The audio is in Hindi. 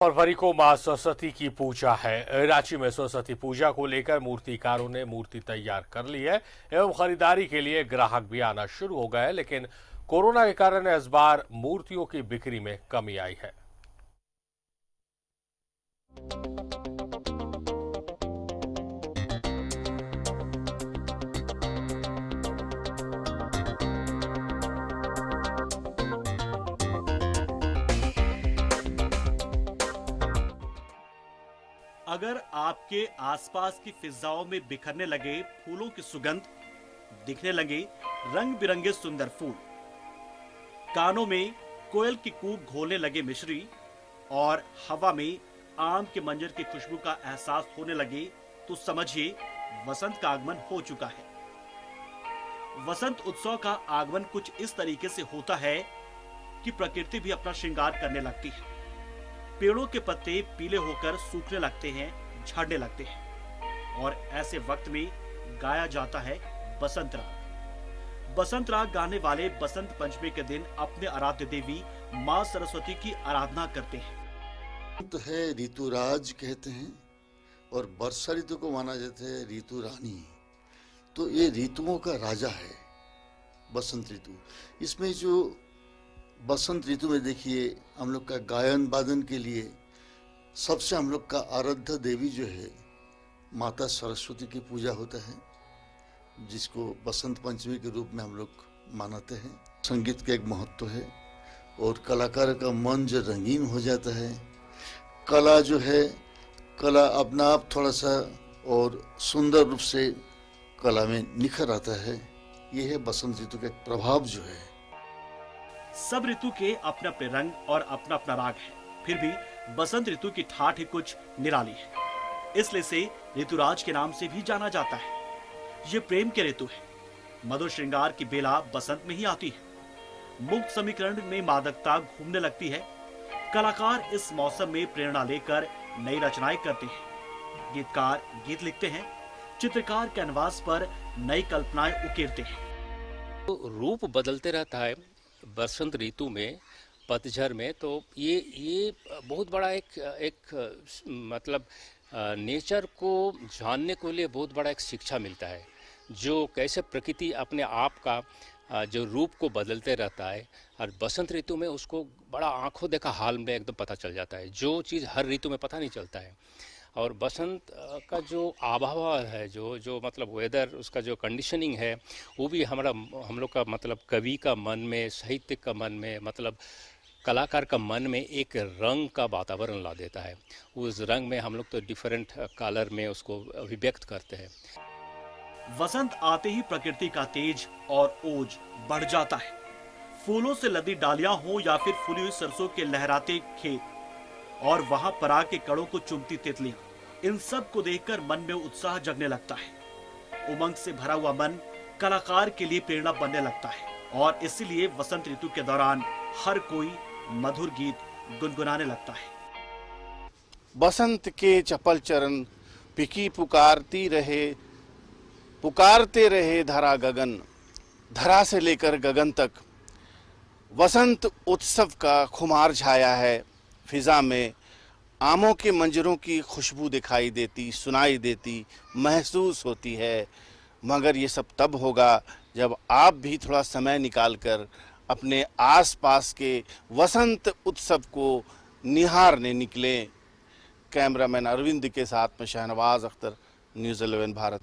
फरवरी को मां सरस्वती की पूजा है। रांची में सरस्वती पूजा को लेकर मूर्तिकारों ने मूर्ति तैयार कर ली है एवं खरीदारी के लिए ग्राहक भी आना शुरू हो गए हैं, लेकिन कोरोना के कारण इस बार मूर्तियों की बिक्री में कमी आई है। अगर आपके आसपास की फिजाओं में बिखरने लगे फूलों की सुगंध, दिखने लगे रंग बिरंगे सुंदर फूल, कानों में कोयल की कूक घोलने लगे मिश्री और हवा में आम के मंजर की खुशबू का एहसास होने लगे, तो समझिए वसंत का आगमन हो चुका है। वसंत उत्सव का आगमन कुछ इस तरीके से होता है कि प्रकृति भी अपना श्रृंगार करने लगती है। पेड़ों के पत्ते पीले होकर सूखने लगते हैं, झड़ने लगते हैं और ऐसे वक्त में गाया जाता है बसंत राग। बसंत राग गाने वाले बसंत पंचमी के दिन अपने आराध्य देवी मां सरस्वती की आराधना करते हैं। तो है ऋतुराज कहते हैं और वर्षा ऋतु को माना जाता है ऋतु रानी। तो ये ऋतुओं का राजा है बसंत ऋतु। इसमें जो बसंत ऋतु में देखिए हम लोग का गायन वादन के लिए सबसे हम लोग का आराध्य देवी जो है माता सरस्वती की पूजा होता है, जिसको बसंत पंचमी के रूप में हम लोग मानते हैं। संगीत का एक महत्व है और कलाकार का मन जो रंगीन हो जाता है। कला जो है, कला अपना आप थोड़ा सा और सुंदर रूप से कला में निखर आता है। यह है बसंत ऋतु का एक प्रभाव जो है। सब ऋतु के अपने अपने रंग और अपना अपना राग है, फिर भी बसंत ऋतु की ठाठ ही कुछ निराली है, इसलिए से ऋतुराज के नाम से भी जाना जाता है। ये प्रेम के ऋतु है। मधुर श्रृंगार की बेला बसंत में ही आती है। मुक्त समीकरण में मादकता घूमने लगती है। कलाकार इस मौसम में प्रेरणा लेकर नई रचनाएं करते हैं। गीतकार गीत लिखते हैं, चित्रकार कैनवास पर नई कल्पनाएं उकेरते हैं। तो रूप बदलते रहता है बसंत ऋतु में, पतझड़ में। तो ये बहुत बड़ा एक मतलब नेचर को जानने के लिए बहुत बड़ा एक शिक्षा मिलता है, जो कैसे प्रकृति अपने आप का जो रूप को बदलते रहता है। और बसंत ऋतु में उसको बड़ा आंखों देखा हाल में एकदम पता चल जाता है, जो चीज़ हर ऋतु में पता नहीं चलता है। और बसंत का जो आबहवा है, जो मतलब वेदर, उसका जो कंडीशनिंग है, वो भी हम लोग का मतलब कवि का मन में, साहित्य का मन में, मतलब कलाकार का मन में एक रंग का वातावरण ला देता है। उस रंग में हम लोग तो डिफरेंट कलर में उसको अभिव्यक्त करते हैं। वसंत आते ही प्रकृति का तेज और ओज बढ़ जाता है। फूलों से लदी डालियां हो या फिर फूली हुई सरसों के लहराते खेत और वहां पराग के कणों को चुमती तितलियां, इन सब को देखकर मन में उत्साह जगने लगता है। उमंग से भरा हुआ मन कलाकार के लिए प्रेरणा बनने लगता है और इसीलिए वसंत ऋतु के दौरान हर कोई मधुर गीत गुनगुनाने लगता है। बसंत के चपल चरण पिकी पुकारते रहे धरा गगन, धरा से लेकर गगन तक। वसंत उत्सव का खुमार छाया है। फिजा में आमों के मंजरों की खुशबू दिखाई देती, सुनाई देती, महसूस होती है। मगर ये सब तब होगा जब आप भी थोड़ा समय निकालकर अपने आसपास के वसंत उत्सव को निहारने निकलें। कैमरामैन अरविंद के साथ में शहनवाज अख्तर, न्यूज़ 11 भारत।